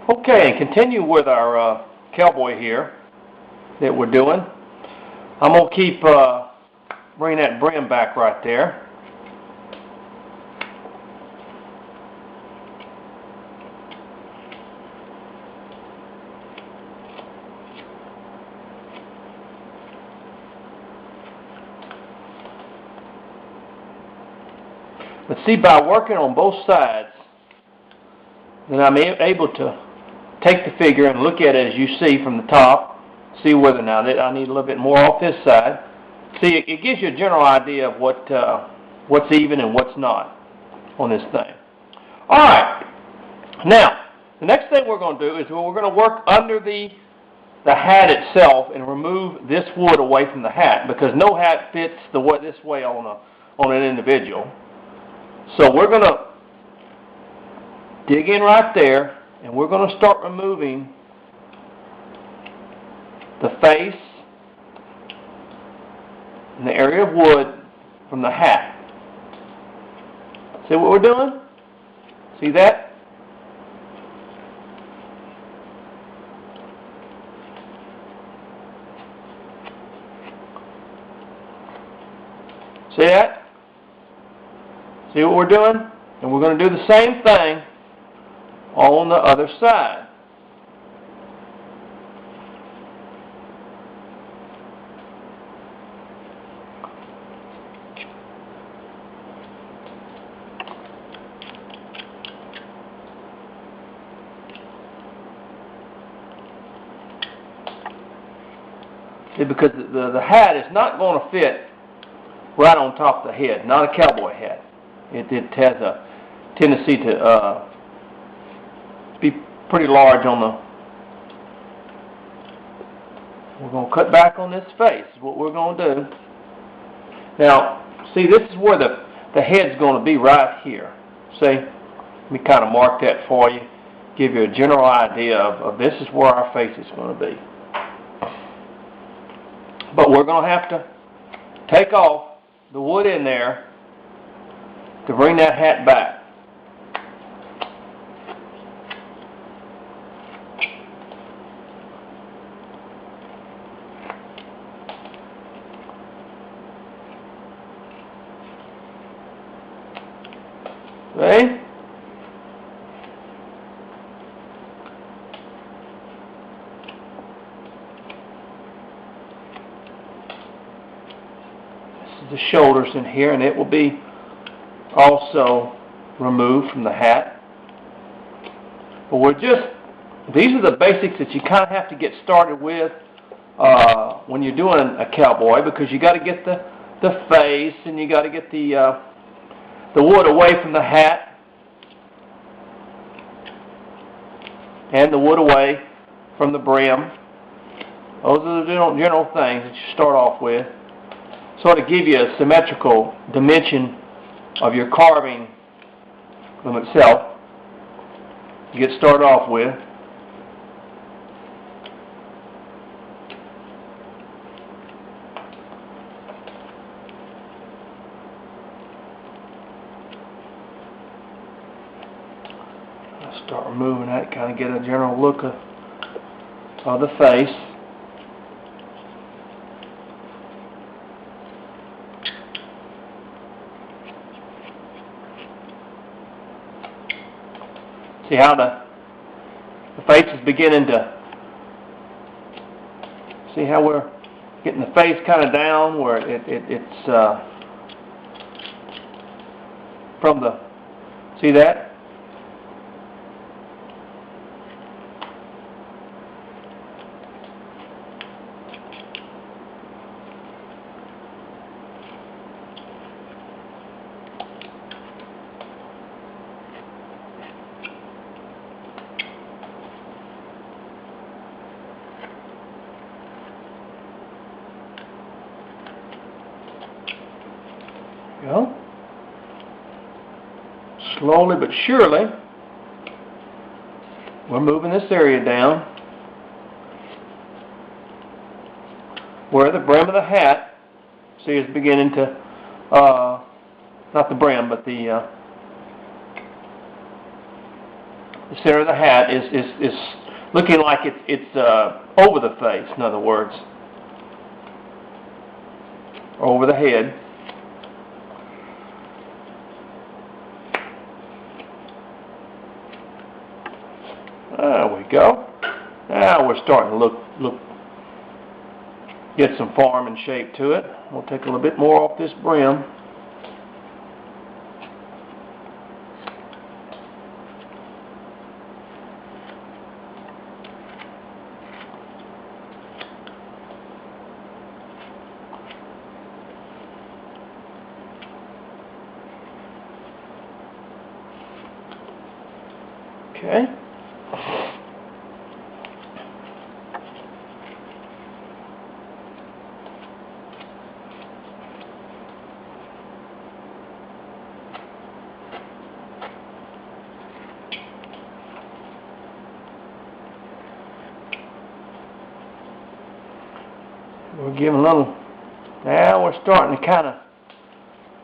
Okay, and continue with our cowboy here that we're doing. I'm going to keep bring that brim back right there. But see, by working on both sides, then I'm able to take the figure and look at it as you see from the top, see whether now that I need a little bit more off this side. See, it gives you a general idea of what's even and what's not on this thing. All right. Now, the next thing we're going to do is we're going to work under the hat itself and remove this wood away from the hat, because no hat fits this way on an individual. So we're going to dig in right there, and we're going to start removing the face and the area of wood from the hat. See what we're doing? See that? See that? See what we're doing? And we're going to do the same thing on the other side. See, because the hat is not going to fit right on top of the head, not a cowboy hat. It has a tendency to be pretty large on the... We're going to cut back on this face, is what we're going to do. Now, see, this is where the head's going to be right here. See? Let me kind of mark that for you, give you a general idea of this is where our face is going to be. But we're going to have to take off the wood in there to bring that hat back. See? This is the shoulders in here, and it will be also removed from the hat. But these are the basics that you kind of have to get started with when you're doing a cowboy, because you got to get the face, and you got to get the wood away from the hat, and the wood away from the brim. Those are the general things that you start off with, sort of give you a symmetrical dimension of your carving from itself. You get started off with. I'll start removing that, kind of get a general look of the face. See how the face is beginning to... See how we're getting the face kind of down where it's from the... See that? Go. Slowly but surely, we're moving this area down where the brim of the hat, see, is beginning to, not the brim, but the the center of the hat is looking like it's over the face, in other words, over the head. There we go. Now we're starting to get some form and shape to it. We'll take a little bit more off this brim. Okay. We're giving a little, now we're starting to kind of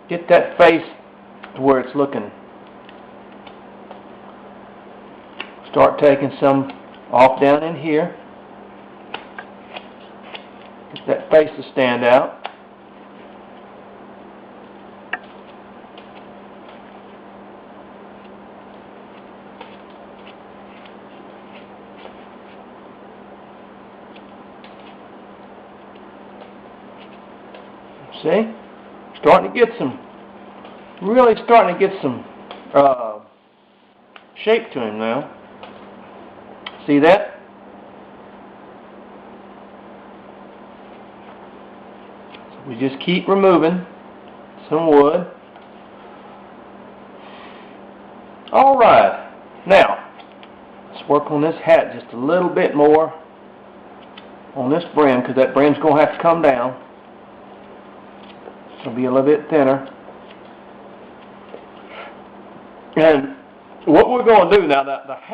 get that face to where it's looking. Start taking some off down in here. Get that face to stand out. See? Starting to get some, really starting to get some shape to him now. See that? So we just keep removing some wood. Alright, now let's work on this hat just a little bit more on this brim, because that brim's going to have to come down. It'll be a little bit thinner. And what we're going to do now, the